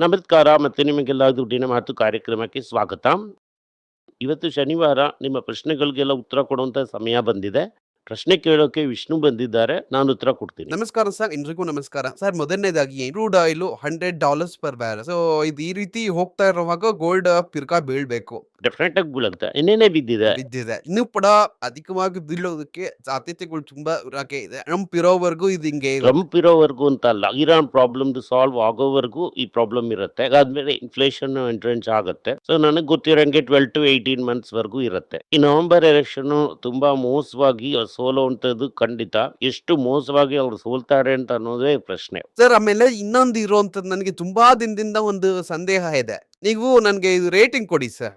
ನಮಸ್ಕಾರ ಮತ್ತೆ ನಿಮಗೆಲ್ಲ ದುಡ್ಡಿನ ಮಾತು ಕಾರ್ಯಕ್ರಮಕ್ಕೆ ಸ್ವಾಗತ. ಇವತ್ತು ಶನಿವಾರ ನಿಮ್ಮ ಪ್ರಶ್ನೆಗಳಿಗೆಲ್ಲ ಉತ್ತರ ಕೊಡುವಂತ ಸಮಯ ಬಂದಿದೆ. ಪ್ರಶ್ನೆ ಕೇಳೋಕೆ ವಿಷ್ಣು ಬಂದಿದ್ದಾರೆ. ನಾನು ಉತ್ತರ ಕೊಡ್ತೀನಿ. ನಮಸ್ಕಾರ ಸರ್, ಎಲ್ರಿಗೂ ನಮಸ್ಕಾರ. ಸರ್ ಮೊದಲನೇದಾಗಿ crude oil $100 per barrel. So ಇದು ಈ ರೀತಿ ಹೋಗ್ತಾ ಇರುವಾಗ ಗೋಲ್ಡ್ ಪಿರ್ಕಾ ಬೀಳ್ಬೇಕು. ಡೆಫಿನೆಟ್ ಆಗಿ ಬೀಳುತ್ತೆ. ಇನ್ನೇನೇ ಬಿದ್ದಿದೆ. ಬಿದ್ದಿದೆ. ಇನ್ನೂ ಕೂಡ ಅಧಿಕವಾಗಿ ಬೀಳೋದಕ್ಕೆ ಸಾಧ್ಯತೆಗಳು ತುಂಬಾ ಇದೆ. ಟ್ರಂಪ್ ಇರೋವರೆಗೂ ಇದು ಹಿಂಗೆ ಇರುತ್ತೆ. ಟ್ರಂಪ್ ಇರೋವರೆಗೂ ಅಂತ ಅಲ್ಲ, ಇರಾನ್ ಪ್ರಾಬ್ಲಮ್ ಸಾಲ್ವ್ ಆಗೋವರೆಗೂ ಈ ಪ್ರಾಬ್ಲಮ್ ಇರುತ್ತೆ. ಅದಾದ್ಮೇಲೆ ಇನ್ಫ್ಲೇಷನ್ ಎಂಟ್ರೆನ್ಸ್ ಆಗುತ್ತೆ. ಸೊ ನನಗೆ ಗೊತ್ತಿರಂಗೆ 12 to 18 ಮಂತ್ಸ್ ವರೆಗೂ ಇರುತ್ತೆ. ಈ ನವೆಂಬರ್ ಎಲೆಕ್ಷನ್ ತುಂಬಾ ಮೋಸವಾಗಿ ಸೋಲುವಂತದ್ದು ಖಂಡಿತ. ಎಷ್ಟು ಮೋಸವಾಗಿ ಅವ್ರು ಸೋಲ್ತಾರೆ ಅಂತ ಅನ್ನೋದೇ ಪ್ರಶ್ನೆ. ಸರ್ ಆಮೇಲೆ ಇನ್ನೊಂದು ಇರುವಂತದ್ದು ನನಗೆ ತುಂಬಾ ದಿನದಿಂದ ಒಂದು ಸಂದೇಹ ಇದೆ. ನೀವು ನನಗೆ ಇದು ರೇಟಿಂಗ್ ಕೊಡಿ ಸರ್.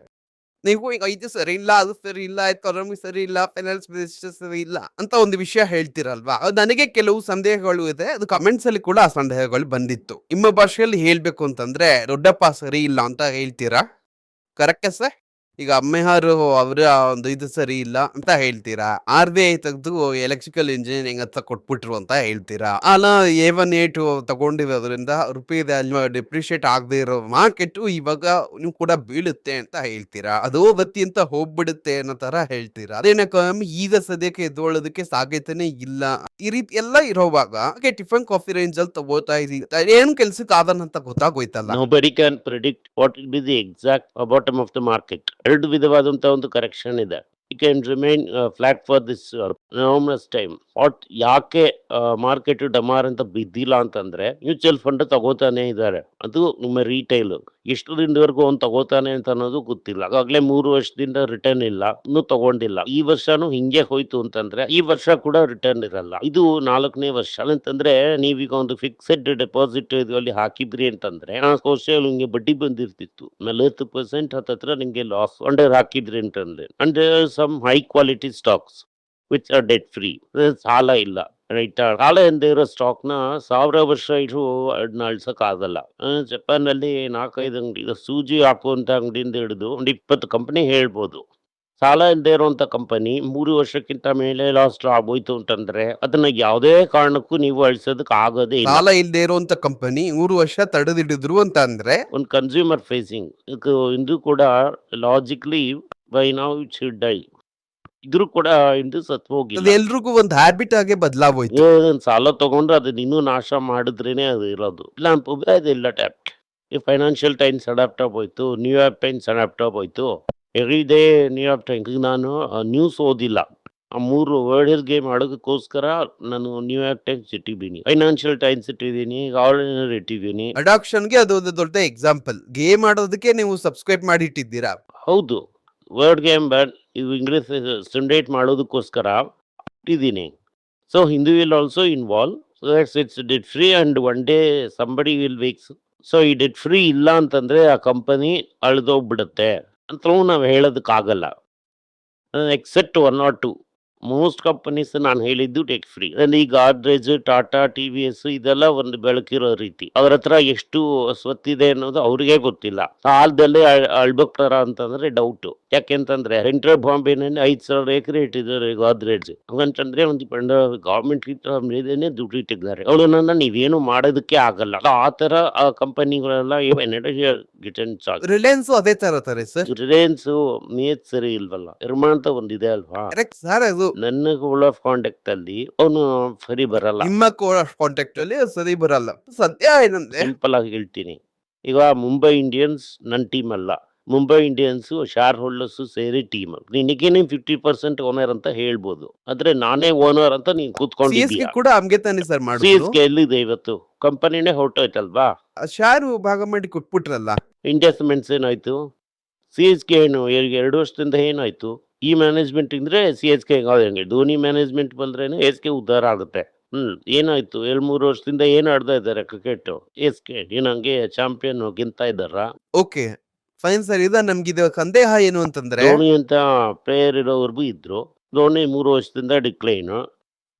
ನೀವು ಈಗ ಇದು ಸರಿ ಇಲ್ಲ, ಅದು ಸರಿ ಇಲ್ಲ, ಎಕಾನಮಿ ಸರಿ ಇಲ್ಲ, ಫೈನಾನ್ಸ್ ಸರಿ ಇಲ್ಲ ಅಂತ ಒಂದು ವಿಷಯ ಹೇಳ್ತೀರಲ್ವಾ, ಅದು ನನಗೆ ಕೆಲವು ಸಂದೇಹಗಳು ಇದೆ. ಅದು ಕಮೆಂಟ್ಸ್ ಅಲ್ಲಿ ಕೂಡ ಆ ಸಂದೇಹಗಳು ಬಂದಿತ್ತು. ನಿಮ್ಮ ಭಾಷೆಯಲ್ಲಿ ಹೇಳ್ಬೇಕು ಅಂತಂದ್ರೆ ದೊಡ್ಡಪ್ಪ ಸರಿ ಇಲ್ಲ ಅಂತ ಹೇಳ್ತೀರಾ, ಕರೆಕ್ಟಾ ಸರ್? ಈಗ ಅಮ್ಮೆಹಾರು ಅವರ ಒಂದು ಇದು ಸರಿ ಇಲ್ಲ ಅಂತ ಹೇಳ್ತೀರಾ. RBI ತೆಗೆದು ಎಲೆಕ್ಟ್ರಿಕಲ್ ಇಂಜಿನಿಯರಿಂಗ್ ಅಂತ ಕೊಟ್ಬಿಟ್ರು ಅಂತ ಹೇಳ್ತೀರಾ. ಅಲ್ಲ A18 ತಗೊಂಡಿರೋದ್ರಿಂದ ರುಪಿ ವ್ಯಾಲ್ಯೂ ಡಿಪ್ರಿಶಿಯೇಟ್ ಆಗದೆ ಇರೋ ಮಾರ್ಕೆಟ್ ಇವಾಗ ನೀವು ಕೂಡ ಬೀಳುತ್ತೆ ಅಂತ ಹೇಳ್ತೀರಾ. ಅದೋ ಬತ್ತಿ ಅಂತ ಹೋಗ್ಬಿಡುತ್ತೆ ಅನ್ನೋ ತರ ಹೇಳ್ತೀರಾ. ಅದೇನಕ್ಕ ಈಗ ಸದ್ಯಕ್ಕೆ ಎದ್ದೊಳ್ಳೋದಕ್ಕೆ ಸಾಧ್ಯತೆನೇ ಇಲ್ಲ. ಈ ರೀತಿ ಎಲ್ಲ ಇರೋವಾಗ ಟಿಫನ್ ಕಾಫಿ ರೇಂಜ್ ಅಲ್ಲಿ ತಗೋತಾ ಇದೀವಿ, ಏನ್ ಕೆಲ್ಸಕ್ಕೆ ಆದನಂತ ಗೊತ್ತಾಗೋಯ್ತಲ್ಲ. Nobody can predict what will be the exact bottom of the market. ಎರಡು ವಿಧವಾದಂತ ಒಂದು ಕರೆಕ್ಷನ್ ಇದೆ. You can remain flat for this enormous time. ಯಾಕೆ ಮಾರ್ಕೆಟ್ ಡಮಾರ್ ಅಂತ ಬಿದ್ದಿಲ್ಲ ಅಂತಂದ್ರೆ ಮ್ಯೂಚುವಲ್ ಫಂಡ್ ತಗೋತಾನೆ ಇದ್ದಾರೆ. ಅದು ನಿಮ್ಮ ರೀಟೈಲ್ ಎಷ್ಟು ದಿನದವರೆಗೂ ಅವ್ನು ತಗೋತಾನೆ ಅಂತ ಅನ್ನೋದು ಗೊತ್ತಿಲ್ಲ. ಆಗಾಗ್ಲೇ 3 ವರ್ಷದಿಂದ ರಿಟರ್ನ್ ಇಲ್ಲ, ಇನ್ನೂ ತಗೊಂಡಿಲ್ಲ. ಈ ವರ್ಷನೂ ಹಿಂಗೆ ಹೋಯ್ತು ಅಂತಂದ್ರೆ ಈ ವರ್ಷ ಕೂಡ ರಿಟರ್ನ್ ಇರಲ್ಲ. ಇದು 4ನೇ ವರ್ಷ ಅಂತಂದ್ರೆ ನೀವೀಗ ಒಂದು ಫಿಕ್ಸೆಡ್ ಡೆಪಾಸಿಟ್ ಇದರಲ್ಲಿ ಹಾಕಿದ್ರಿ ಅಂತಂದ್ರೆ 4 ವರ್ಷ ನಿಮ್ಗೆ ಬಡ್ಡಿ ಬಂದಿರ್ತಿತ್ತು. 40% ಹತ್ತತ್ರ ನಿಮ್ಗೆ ಲಾಸ್ ಅಂಡರ್ ಹಾಕಿದ್ರಿ ಅಂತಂದ್ರೆ. And some high quality stocks which are debt free. ಸಾಲ ಇಲ್ಲ, ರೈಟ್? ಸಾಲ ಎಂದೇ ಇರೋ ಸ್ಟಾಕ್ ನ 1000 ವರ್ಷ ಇಟ್ಟು ಅಳ್ಸಕ್ ಆಗಲ್ಲ. ಜಪಾನ್ ಅಲ್ಲಿ 4-5 ಅಂಗಡಿ ಸೂಜಿ ಹಾಕುವಂತ ಅಂಗಡಿಯಿಂದ ಹಿಡಿದು ಒಂದು 20 ಕಂಪನಿ ಹೇಳ್ಬೋದು. ಸಾಲ ಇಲ್ಲದೆ ಇರುವಂತ ಕಂಪನಿ 3 ವರ್ಷಕ್ಕಿಂತ ಮೇಲೆ ಲಾಸ್ಟ್ ಆಗೋಯ್ತು ಅಂತಂದ್ರೆ ಅದನ್ನ ಯಾವುದೇ ಕಾರಣಕ್ಕೂ ನೀವು ಅಳಿಸೋದಕ್ಕೆ ಆಗೋದೇ ಇಲ್ಲ. ಸಾಲ ಇಲ್ಲದೆ ಇರುವಂತ ಕಂಪನಿ 3 ವರ್ಷ ತಡೆದಿಡಿದ್ರು ಅಂತ ಅಂದ್ರೆ ಒಂದು ಕನ್ಸ್ಯೂಮರ್ ಫೇಸಿಂಗ್ ಇಂದು ಕೂಡ logically by now it should die. ಇದ್ರೂ ಕೂಡ ಇಂದು ಸತ್ತು ಹೋಗಿಲ್ಲ. ಅದು ಎಲ್ರಿಗೂ ಒಂದು ಹ್ಯಾಬಿಟ್ ಆಗಿ ಬದಲಾಗೋಯ್ತು. ಸಾಲ ತಗೊಂಡ್ರೆ ಅದನ್ನ ಇನ್ನೂ ನಾಶ ಮಾಡಿದ್ರೇನೆ ಅದು ಇರೋದು. ಇಲ್ಲ ಇಲ್ಲ ಟ್ಯಾಪ್. ಈ ಫೈನಾನ್ಷಿಯಲ್ ಟೈಮ್ಸ್ ಅಡಾಪ್ಟ್ ಆಗೋಯ್ತು, ನ್ಯೂಯಾರ್ಕ್ ಟೈಮ್ಸ್ ಅಡಾಪ್ಟ್ ಆಗೋಯ್ತು. Every day New York times. ನಾನು ನ್ಯೂಸ್ ಓದಿಲ್ಲ, ಆ 3 ವರ್ಡ್ ಗೇಮ್ ಆಡೋದಕ್ಕೋಸ್ಕರ ನಾನು ನ್ಯೂಯಾರ್ಕ್ ಟೈಮ್ಸ್ ಇಟ್ಟಿದ್ದೀನಿ, ಫೈನಾನ್ಷಿಯಲ್ ಟೈಮ್ಸ್ ಇಟ್ಟಿದ್ದೀನಿ, ಆರ್ಡಿನರಿ ಇಟ್ಟಿದ್ದೀನಿ. ಅಡಾಕ್ಷನ್ಗೆ ಅದು ಒಂದು ದೊಡ್ಡ ಎಕ್ಸಾಂಪಲ್. ಗೇಮ್ ಆಡೋದಕ್ಕೆ ನೀವು ಸಬ್ಸ್ಕ್ರೈಬ್ ಮಾಡಿ ಇಟ್ಟಿದ್ದೀರಾ. ಹೌದು, ವರ್ಡ್ ಗೇಮ್ ಇದು ಇಂಗ್ಲಿಷ್ ಸ್ಟಂಡೇಟ್ ಮಾಡೋದಕ್ಕೋಸ್ಕರ ಇಟ್ಟಿದ್ದೀನಿ. So Hindu will also involve. So that's it's debt free and one day somebody will wakes. So ಈ ಡೆಟ್ ಫ್ರೀ ಇಲ್ಲ ಅಂತಂದ್ರೆ ಆ ಕಂಪನಿ ಅಳ್ದೋಗ್ಬಿಡುತ್ತೆ ಅಂತಲೂ ನಾವು ಹೇಳೋದಕ್ಕಾಗಲ್ಲ. ಎಕ್ಸೆಪ್ಟ್ 1 or 2 ಮೋಸ್ಟ್ ಕಂಪನೀಸ್ ನಾನು ಹೇಳಿದ್ದು ಡೆಟ್ ಫ್ರೀ. ಈ ಗಾಡ್ರೇಜ್, ಟಾಟಾ, TVS ಇದೆಲ್ಲ ಒಂದು ಬೆಳಕಿರೋ ರೀತಿ. ಅವ್ರ ಹತ್ರ ಎಷ್ಟು ಸ್ವತ್ತಿದೆ ಅನ್ನೋದು ಅವ್ರಿಗೆ ಗೊತ್ತಿಲ್ಲ. ಸಾಲದಲ್ಲೇ ಅಳ್ಬೇಕ್ತಾರ ಅಂತಂದ್ರೆ ಡೌಟ್. ಯಾಕೆಂತಂದ್ರೆ ಸೆಂಟ್ರಲ್ ಬಾಂಬೆನಲ್ಲಿ 5,000 ಎಕರೆ ಇಟ್ಟಿದ್ದಾರೆ ಗಾಡ್ರೇಜ್. ಹಂಗಂತಂದ್ರೆ ಒಂದು ಗವರ್ಮೆಂಟ್ ಮೇಲೇನೆ ದುಡ್ಡು ಇಟ್ಟಿದ್ದಾರೆ. ಅವಳನ್ನ ನೀವೇನು ಮಾಡೋದಕ್ಕೆ ಆಗಲ್ಲ. ಆ ತರ ಆ ಕಂಪನಿಗಳೆಲ್ಲ ರಿಲಯನ್ಸ್ ಅದೇ ತರ ಸರ್. ರಿಲಯನ್ಸ್ ಮೇತ್ ಸರಿ ಇಲ್ವಲ್ಲ, ಅಂತ ಒಂದಿದೆ ಅಲ್ವಾ ಸರ್. ಅದು ನನ್ನ ಕೋಡ್ ಆಫ್ ಕಾಂಟ್ಯಾಕ್ಟ್ ಅಲ್ಲಿ ಅವನು ಸರಿ ಬರಲ್ಲ. ನಿಮ್ಮ ಕೋಡ್ ಆಫ್ ಕಾಂಟ್ಯಾಕ್ಟ್ ಅಲ್ಲಿ ಸರಿ ಬರಲ್ಲ. ಸದ್ಯ ಏನಂದ್ರೆ ಸಿಂಪಲ್ ಆಗಿ ಹೇಳ್ತೀನಿ, ಈಗ ಮುಂಬೈ ಇಂಡಿಯನ್ಸ್ ನನ್ನ ಟೀಮ್ ಅಲ್ಲ. ಮುಂಬೈ ಇಂಡಿಯನ್ಸ್ ಶೇರ್ ಹೋಲ್ಡರ್ಸ್ ಸೇರಿ ಟೀಮ್. ನಿನಗೆ 50% ಓನರ್ ಅಂತ ಹೇಳ್ಬೋದು, ಆದ್ರೆ ನಾನೇ ಓನರ್ ಅಂತ ನೀನ್ ಕೂತ್ಕೊಂಡಿದ್ದೀಯ. ಕೂಡ ಹಂಗೆ ತಾನೆ ಸರ್ ಮಾಡೋದು. CSK ಎಲ್ಲಿದೆ ಇವತ್ತು? ಕಂಪನಿನೇ ಹೊರಟೋಯ್ತಲ್ವಾ? ಶೇರ್ ಭಾಗ ಮಾಡಿ ಕೊಟ್ಬಿಟ್ರಲ್ಲ. ಇನ್ವೆಸ್ಟ್ಮೆಂಟ್ಸ್ ಏನಾಯ್ತು? CSK ಏನು 2 ವರ್ಷದಿಂದ ಏನಾಯ್ತು? ಈ ಮ್ಯಾನೇಜ್ಮೆಂಟ್ ಇದ್ರೆ CSK ಹೆಂಗೆ? ಧೋನಿ ಮ್ಯಾನೇಜ್ಮೆಂಟ್ ಬಂದ್ರೇನೆ SK ಉದ್ಧಾರ ಆಗುತ್ತೆ. ಏನಾಯ್ತು? 2-3 ವರ್ಷದಿಂದ ಏನ್ ಆಡ್ತಾ ಇದ್ದಾರೆ ಕ್ರಿಕೆಟ್? SK ಏನ್ ಹಂಗೆ ಚಾಂಪಿಯನ್ ಗೆಲ್ತಾ ಇದ್ದಾರ? Okay fine sir. ಇದ ನಮ್ಗಿದೆ ಸಂದೇಹ ಏನು ಅಂತಂದ್ರೆ, ಧೋನಿ ಅಂತ ಪ್ಲೇಯರ್ ಇರೋವರೆಗೂ ಇದ್ರು. ಧೋನಿ 3 ವರ್ಷದಿಂದ ಡಿಕ್ಲೈನ್.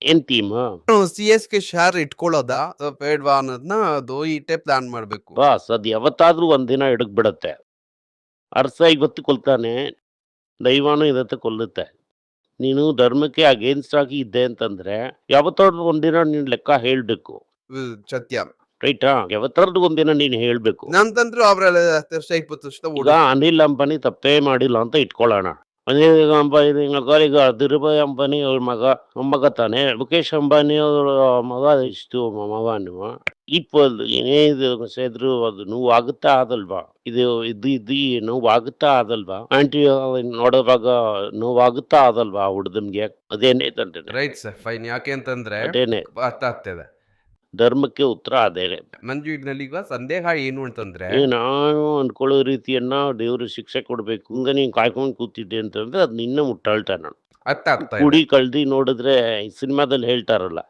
ಏನ್ ಟೀಮ್? CSK ಶೇರ್ ಇಟ್ಕೊಳ್ಳೋದಾ ಬೇಡ್ವಾ ಅನ್ನೋದನ್ನ ದೋಯಿಟೆ ಪ್ಲಾನ್ ಮಾಡ್ಬೇಕು. ಬಾಸ್ ಅದ್ ಯಾವತ್ತಾದ್ರೂ ಒಂದಿನ ಹಿಡಕ್ ಬಿಡತ್ತೆ. ಅರ್ಸ ಇವತ್ತು ಕೊಲ್ತಾನೆ, ದೈವಾನು ಇದತ್ತೆ ಕೊಲ್ಲುತ್ತೆ. ನೀನು ಧರ್ಮಕ್ಕೆ ಅಗೇನ್ಸ್ಟ್ ಆಗಿ ಇದ್ದೆ ಅಂತಂದ್ರೆ ಯಾವತ್ತಾದ್ರೂ ಒಂದಿನ ನೀನ್ ಲೆಕ್ಕ ಹೇಳ್ಬೇಕು. ಸತ್ಯ. ರೈಟಾ? ಯಾವತ್ತಾದ್ರೂ ಒಂದಿನ ನೀನು ಹೇಳ್ಬೇಕು. ನಂತಂದ್ರು ಅವ್ರೆಲ್ಲ 10 ವರ್ಷ 20 ವರ್ಷ ಈಗ ಓಡಿದ್ರು. ಅನಿಲ್ ಅಂಬಾನಿ ತಪ್ಪೇ ಮಾಡಿಲ್ಲ ಅಂತ ಇಟ್ಕೊಳ್ಳೋಣ. ಅನಿಲ್ ಅಂಬಾನಿ ಮಗ ಈಗ ಧೀರುಭಾಯ್ ಅಂಬಾನಿ ಅವ್ರ ಮೊಮ್ಮಗ ತಾನೇ. ಮುಖೇಶ್ ಅಂಬಾನಿ ಅವ್ರ ಮಗ ಇಷ್ಟು ಮಗನು ಈಕ್ವಲ್. ಏನೇ ಇದು ಇದ್ರು ಅದು ನೋವಾಗುತ್ತಾ ಆದಲ್ವಾ? ಇದು ನೋವಾಗುತ್ತಾ ಆದಲ್ವಾ? ಆಂಟಿ ನೋಡುವಾಗ ನೋವಾಗುತ್ತಾ ಆದಲ್ವಾ ಆ ಹುಡ್ಗನ್ಗೆ? ಅದೇನೇ ತಂದ್ರೆ ರೈಟ್ ಸರ್, ಫೈನ್. ಯಾಕೆ ಅಂತಂದ್ರೆ ಅದೇನೆ ಅರ್ಥ ಆಗ್ತದೆ. ಧರ್ಮಕ್ಕೆ ಉತ್ತರ ಅದೇನೆ. ಮಂಜು, ಈಗ ಸಂದೇಹ ಏನು ಅಂತಂದ್ರೆ ನಾನು ಅನ್ಕೊಳ್ಳೋ ರೀತಿಯನ್ನ ದೇವ್ರು ಶಿಕ್ಷೆ ಕೊಡ್ಬೇಕು ಹಂಗ ನೀನ್ ಕಾಯ್ಕೊಂಡ್ ಕೂತಿದ್ದೆ ಅಂತಂದ್ರೆ ಅದ್ ನಿನ್ನ ಮುಟ್ಟಾಳ್ತಾನ. ಅರ್ಥ ಆಗ್ತಾ ಕೂಡಿ ಇದೆ. ಕಳ್ದಿ ನೋಡಿದ್ರೆ ಈ ಸಿನಿಮಾದಲ್ಲಿ ಹೇಳ್ತಾರಲ್ಲ,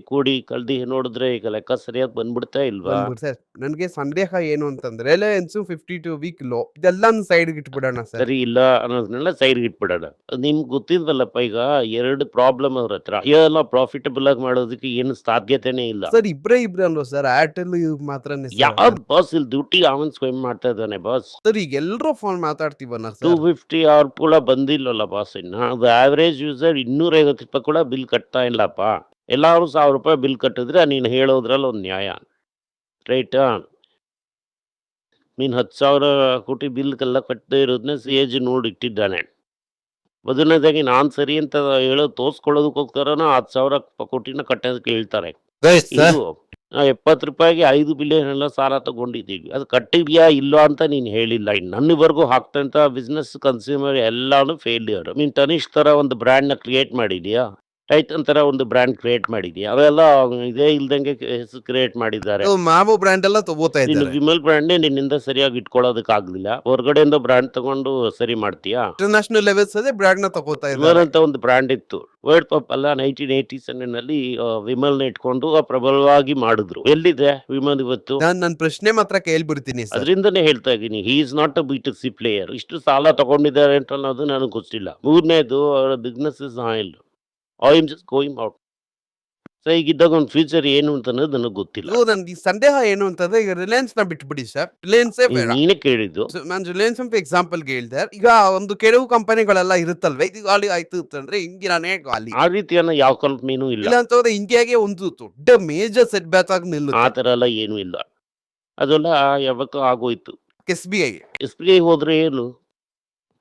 ಕೂಡಿ ಕಳ್ದಿ ನೋಡಿದ್ರೆ ಈಗ ಲೆಕ್ಕ ಸರಿಯಾಗಿ ಬಂದ್ಬಿಡ್ತಾ ಇಲ್ವಾ? ಸರ್, ನನಗೆ ಸಂದೇಹ ಏನು ಅಂತಂದ್ರೆ ರಿಲಯನ್ಸ್ 52 ವೀಕ್ ಲೋ ಇದೆಲ್ಲ ಸೈಡ್ಗೆ ಇಟ್ಬಿಡೋಣ ಸರ್. ಸರಿ ಇಲ್ಲ ಅನ್ನೋದನ್ನೆಲ್ಲ ಸೈಡ್ಗೆ ಇಟ್ಬಿಡೋಣ. ನಿಮ್ಗೆ ಗೊತ್ತಿಲ್ವಲ್ಲಪ್ಪ, ಈಗ 2 ಪ್ರಾಬ್ಲಮ್ ಅವ್ರ ಹತ್ರ. ಎಲ್ಲ ಪ್ರಾಫಿಟಬಲ್ ಆಗಿ ಮಾಡೋದಕ್ಕೆ ಏನು ಸಾಧ್ಯತೆನೇ ಇಲ್ಲ. ಸರ್, ಇಬ್ರೇ ಅಲ್ವಾ ಸರ್? ಏರ್ಟೆಲ್ ಮಾತ್ರನೇ ಯಾವ್ದು ಬಾಸ್ ಇಲ್ಲಿ ಡ್ಯೂಟಿ ಅವನ್ ಸ್ವಯಂ ಮಾಡ್ತಾ ಇದ್ದಾನೆ ಬಾಸ್. ಸರ್. ಈಗ ಎಲ್ಲರೂ ಫೋನ್ ಮಾತಾಡ್ತೀವಲ್ಲ ಸರ್. 250 ಅವ್ರು ಕೂಡ ಬಂದಿಲ್ಲಲ್ಲ ಬಾಸ್. ಇನ್ನ ಅದು ಆವರೇಜ್ ಯೂಸರ್ 250 ರೂಪಾಯಿ ಕೂಡ ಬಿಲ್ ಕಟ್ತಾ ಇಲ್ಲಪ್ಪ. ಎಲ್ಲಾರು 1000 ರೂಪಾಯಿ ಬಿಲ್ ಕಟ್ಟಿದ್ರೆ ನೀನು ಹೇಳೋದ್ರಲ್ಲಿ ಒಂದು ನ್ಯಾಯ, ರೈಟಾ? ನೀನು 10,000 ಕೋಟಿ ಬಿಲ್ಗೆಲ್ಲ ಕಟ್ಟದೇ ಇರೋದನ್ನ ಏಜ್ ನೋಡಿ ಇಟ್ಟಿದ್ದಾನೆ. ಮೊದಲನೇದಾಗಿ ನಾನು ಸರಿ ಅಂತ ಹೇಳೋದು ತೋರಿಸ್ಕೊಳ್ಳೋದಕ್ಕೋಸ್ಕರನ 10,000 ಕೋಟಿನ ಕಟ್ಟೋದಕ್ಕೆ ಹೇಳ್ತಾರೆ. ಇದು 70 ರೂಪಾಯಿಗೆ 5 ಬಿಲಿಯನ್ ಎಲ್ಲ ಸಾಲ ತಗೊಂಡಿದ್ದೀವಿ. ಅದು ಕಟ್ಟಿದ್ಯಾ ಇಲ್ಲೋ ಅಂತ ನೀನು ಹೇಳಿಲ್ಲ. ನನ್ನವರೆಗೂ ಹಾಕ್ತಂತ ಬಿಸ್ನೆಸ್ ಕನ್ಸ್ಯೂಮರ್ ಎಲ್ಲಾನು ಫೇಲ್ಯೂರ್. ನೀನು ತನಿಷ್ ತರ ಒಂದು ಬ್ರ್ಯಾಂಡ್ನ ಕ್ರಿಯೇಟ್ ಮಾಡಿದ್ಯಾ? ಟೈಟನ್ ತರ ಒಂದು ಬ್ರ್ಯಾಂಡ್ ಕ್ರಿಯೇಟ್ ಮಾಡಿದ್ಯಾ? ಅವೆಲ್ಲ ಇದೇ ಇಲ್ದಂಗೆ ಹೆಸರು ಕ್ರಿಯೇಟ್ ಮಾಡಿದ್ದಾರೆ. ಮಾವೋ ಬ್ರ್ಯಾಂಡ್ ಎಲ್ಲ ತಗೋತಾ ನೀನು ಇದ್ದಾರೆ. ವಿಮಲ್ ಬ್ರ್ಯಾಂಡ್ನೇ ನಿನ್ನಿಂದ ಸರಿಯಾಗಿ ಇಟ್ಕೊಳ್ಳೋದಕ್ಕಾಗ್ಲಿಲ್ಲ. ಹೊರಗಡೆಯಿಂದ ಬ್ರ್ಯಾಂಡ್ ತಗೊಂಡು ಸರಿ ಮಾಡ್ತೀಯಾ? ಇಂಟರ್ನ್ಯಾಷನಲ್ ಲೆವೆಲ್ಸ್ ಅದೇ ಬ್ರ್ಯಾಂಡ್ ನ ತಗೋತಾ ವಿಮಲ್ ಇದ್ದಾರೆ. ಅಂತ ಒಂದು ಬ್ರ್ಯಾಂಡ್ ಇತ್ತು. ವರ್ಲ್ಡ್ ಕಪ್ ಅಲ್ಲ 1987ನಲ್ಲಿ ವಿಮಲ್ನ ಇಟ್ಕೊಂಡು ಪ್ರಬಲವಾಗಿ ಮಾಡಿದ್ರು. ಎಲ್ಲಿದೆ ವಿಮಲ್ ಇವತ್ತು? ನನ್ನ ಪ್ರಶ್ನೆ ಮಾತ್ರ ಕೇಳ್ಬಿಡ್ತೀನಿ ಸರ್. ಅದರಿಂದನೇ ಹೇಳ್ತಾ ಇದ್ದೀನಿ, he is not a B2C player. ಇಷ್ಟು ಸಾಲ ತಗೊಂಡಿದ್ದಾರೆ ಅಂತ ಅನ್ನೋದು ನನಗೆ ಗೊತ್ತಿಲ್ಲ. ಮೂರನೇದು ಅವರ business is oil. I am just going out. So ಈಗಿದ್ದಾಗ ಒಂದು ಫ್ಯೂಚರ್ ಏನು ಅಂತ ಅನ್ನೋದು ನನಗೆ ಗೊತ್ತಿಲ್ಲ. ನನ್ಗೆ ಈ ಸಂದೇಹ ಏನು ಅಂತಂದ್ರೆ ಈಗ ರಿಲಯನ್ಸ್ ನ ಬಿಟ್ಬಿಡಿ ಸರ್. ರಿಲಯನ್ಸೇ ಬೇಡ. ನೀನೇ ಕೇಳಿದ್ದು. ನಾನು ರಿಲಯನ್ಸ್ ಅಂತ ಎಕ್ಸಾಂಪಲ್ಗೆ ಹೇಳ್ದೆ. ಈಗ ಒಂದು ಕೆಲವು ಕಂಪನಿಗಳೆಲ್ಲ ಇರುತ್ತಲ್ವೇ, ಇದು ಗಾಲಿ ಆಯ್ತು ಅಂತಂದ್ರೆ ಇಂಡಿಯಾನೇ ಗಾಲಿ. ಆ ರೀತಿಯನ್ನ ಯಾವ ಕಂಪ್ನಿನೂ ಇಲ್ಲ. ಇಲ್ಲ ಅಂತಂದ್ರೆ ಇಂಡಿಯಾಗೆ ಒಂದು ದೊಡ್ಡ ಮೇಜರ್ ಸೆಟ್ ಬ್ಯಾಕ್ ಆಗಿ ಆ ನಿಲ್ಲುತ್ತೆ. ಥರ ಎಲ್ಲ ಏನೂ ಇಲ್ಲ. ಅದೆಲ್ಲ ಯಾವತ್ತೂ ಆಗೋಯ್ತು. SBI SBI ಹೋದ್ರೆ ಏನು?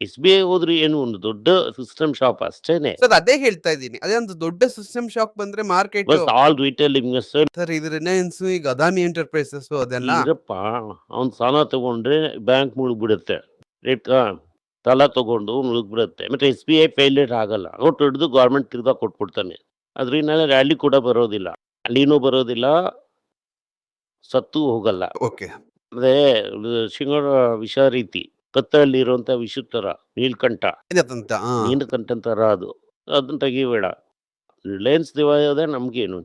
SBI ಹೋದ್ರೆ ಏನು? ಒಂದು ದೊಡ್ಡ ಸಿಸ್ಟಮ್ ಶಾಪ್ ಅಷ್ಟೇನೆ. ಸರ್, ಅದೇ ಹೇಳ್ತಾ ಇದ್ದೀನಿ. ಅದೇ ಒಂದು ದೊಡ್ಡ ಸಿಸ್ಟಮ್ ಶಾಕ್ ಬಂದ್ರೆ market bus all retail investor sir. ಇದು ರಿಲಯನ್ಸ್, ಈಗ ಅದಾನಿ ಎಂಟರ್ಪ್ರೈಸಸ್ ಅದೆಲ್ಲ ಇರಪ್ಪ. ಅವ್ನು ಸಾಲ ತಗೊಂಡ್ರೆ ಬ್ಯಾಂಕ್ ಮುಳುಗ್ಬಿಡುತ್ತೆ, ರೈಟಾ? ಸಾಲ ತಗೊಂಡು ಮುಳುಗ್ಬಿಡುತ್ತೆ. ಮತ್ತೆ SBI ಫೇಲ್ಯೂರ್ ಆಗಲ್ಲ. ನೋಟ್ ಹಿಡಿದು ಗೌರ್ಮೆಂಟ್ ತಿರ್ಗಾ ಕೊಟ್ಬಿಡ್ತಾನೆ. ಅದ್ರಿಂದ ರ್ಯಾಲಿ ಕೂಡ ಬರೋದಿಲ್ಲ, ಅಲ್ಲಿನೂ ಬರೋದಿಲ್ಲ, ಸತ್ತು ಹೋಗಲ್ಲ. ಓಕೆ. ಅದೇ ಶಿಂಗಡ ವಿಷ ರೀತಿ, ಕತ್ತಲ್ಲಿ ಇರುವಂತ ವಿಷದ ತರ ನೀಲ್ಕಂಠ, ನೀಲಕಂಠ ತರ ಅದು. ಅದನ್ನ ತೆಗಿಬೇಡ. ರಿಲಯನ್ಸ್ ದಿವಾಳಿಯೋದೇ ನಮ್ಗೇನು?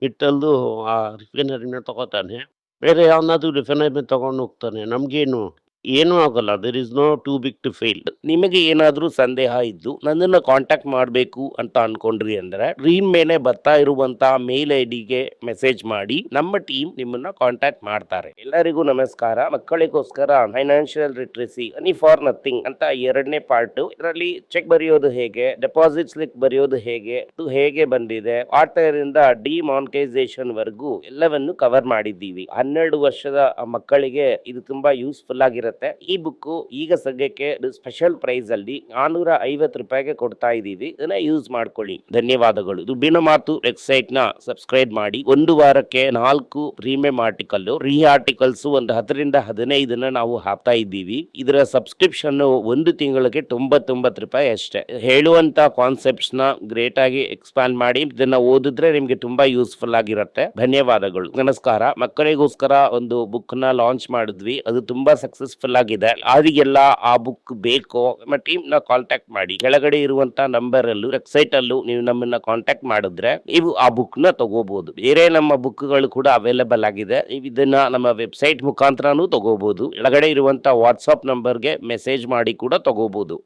ಇಟ್ಟಲ್ದು ಆ ರಿಫೈನರಿನ ತಗೋತಾನೆ, ಬೇರೆ ಯಾವನ್ನಾದ್ರೂ ರಿಫೈನರಿ ತಗೊಂಡು ಹೋಗ್ತಾನೆ. ನಮ್ಗೇನು? ಏನೂ ಆಗಲ್ಲ. There is no too big to fail. ನಿಮಗೆ ಏನಾದರೂ ಸಂದೇಹ ಇದ್ದು ನನ್ನನ್ನು ಕಾಂಟ್ಯಾಕ್ಟ್ ಮಾಡಬೇಕು ಅಂತ ಅನ್ಕೊಂಡ್ರಿ ಅಂದ್ರೆ ಡ್ರೀಮ್ ಮೇಲೆ ಬರ್ತಾ ಇರುವಂತ ಮೇಲ್ ಐಡಿಗೆ ಮೆಸೇಜ್ ಮಾಡಿ, ನಮ್ಮ ಟೀಮ್ ನಿಮ್ಮನ್ನ ಕಾಂಟ್ಯಾಕ್ಟ್ ಮಾಡ್ತಾರೆ. ಎಲ್ಲರಿಗೂ ನಮಸ್ಕಾರ. ಮಕ್ಕಳಿಗೋಸ್ಕರ financial literacy money for nothing ಅಂತ 2ನೇ ಪಾರ್ಟ್. ಇದರಲ್ಲಿ ಚೆಕ್ ಬರೆಯೋದು ಹೇಗೆ, ಡೆಪಾಸಿಟ್ ಸ್ಲಿಪ್ ಬರೆಯೋದು ಹೇಗೆ, ಇದು ಹೇಗೆ ಬಂದಿದೆ, ವಾಟರಿಂದ ಡಿಮಾನಿಟೈಸೇಷನ್ ವರೆಗೂ ಎಲ್ಲವನ್ನು ಕವರ್ ಮಾಡಿದ್ದೀವಿ. 12 ವರ್ಷದ ಮಕ್ಕಳಿಗೆ ಇದು ತುಂಬಾ ಯೂಸ್ಫುಲ್ ಆಗಿರುತ್ತೆ. ಈ ಬುಕ್ ಈಗ ಸದ್ಯಕ್ಕೆ ಸ್ಪೆಷಲ್ ಪ್ರೈಸ್ ಅಲ್ಲಿ 450 ರೂಪಾಯಿಗೆ ಕೊಡ್ತಾ ಇದೀವಿ. ಇದನ್ನ ಯೂಸ್ ಮಾಡ್ಕೊಳ್ಳಿ. ಧನ್ಯವಾದಗಳು. ದುಡ್ಡಿನ ಮಾತು ವೆಬ್ಸೈಟ್ ನ ಸಬ್ಸ್ಕ್ರೈಬ್ ಮಾಡಿ. 1 ವಾರಕ್ಕೆ 4 ಪ್ರೀಮಿಯಂ ಆರ್ಟಿಕಲ್, ರೀ ಆರ್ಟಿಕಲ್ಸ್ ಒಂದು 10 ರಿಂದ 15 ನಾವು ಹಾಕ್ತಾ ಇದ್ದೀವಿ. ಇದರ ಸಬ್ಸ್ಕ್ರಿಪ್ಷನ್ 1 ತಿಂಗಳಿಗೆ 99 ರೂಪಾಯಿ ಅಷ್ಟೇ. ಹೇಳುವಂತ ಕಾನ್ಸೆಪ್ಟ್ಸ್ ನ ಗ್ರೇಟ್ ಆಗಿ ಎಕ್ಸ್ಪ್ಯಾನ್ ಮಾಡಿ ಇದನ್ನ ಓದಿದ್ರೆ ನಿಮ್ಗೆ ತುಂಬಾ ಯೂಸ್ಫುಲ್ ಆಗಿರುತ್ತೆ. ಧನ್ಯವಾದಗಳು. ನಮಸ್ಕಾರ. ಮಕ್ಕಳಿಗೋಸ್ಕರ ಒಂದು ಬುಕ್ ನ ಲಾಂಚ್ ಮಾಡಿದ್ವಿ. ಅದು ತುಂಬಾ ಸಕ್ಸಸ್ಫುಲ್ ಆಗಿದೆ. ಅವರಿಗೆಲ್ಲ ಆ ಬುಕ್ ಬೇಕು, ನಮ್ಮ ಟೀಮ್ ನ ಕಾಂಟ್ಯಾಕ್ಟ್ ಮಾಡಿ. ಕೆಳಗಡೆ ಇರುವಂತ ನಂಬರ್ ಅಲ್ಲೂ ವೆಬ್ಸೈಟ್ ಅಲ್ಲೂ ನೀವು ನಮ್ಮನ್ನ ಕಾಂಟ್ಯಾಕ್ಟ್ ಮಾಡಿದ್ರೆ ನೀವು ಆ ಬುಕ್ ನ ತಗೋಬಹುದು. ಬೇರೆ ನಮ್ಮ ಬುಕ್ ಗಳು ಕೂಡ ಅವೈಲೇಬಲ್ ಆಗಿದೆ. ನೀವು ಇದನ್ನ ನಮ್ಮ ವೆಬ್ಸೈಟ್ ಮುಖಾಂತರನೂ ತಗೋಬಹುದು. ಕೆಳಗಡೆ ಇರುವಂತ ವಾಟ್ಸ್ಆಪ್ ನಂಬರ್ಗೆ ಮೆಸೇಜ್ ಮಾಡಿ ಕೂಡ ತಗೋಬಹುದು.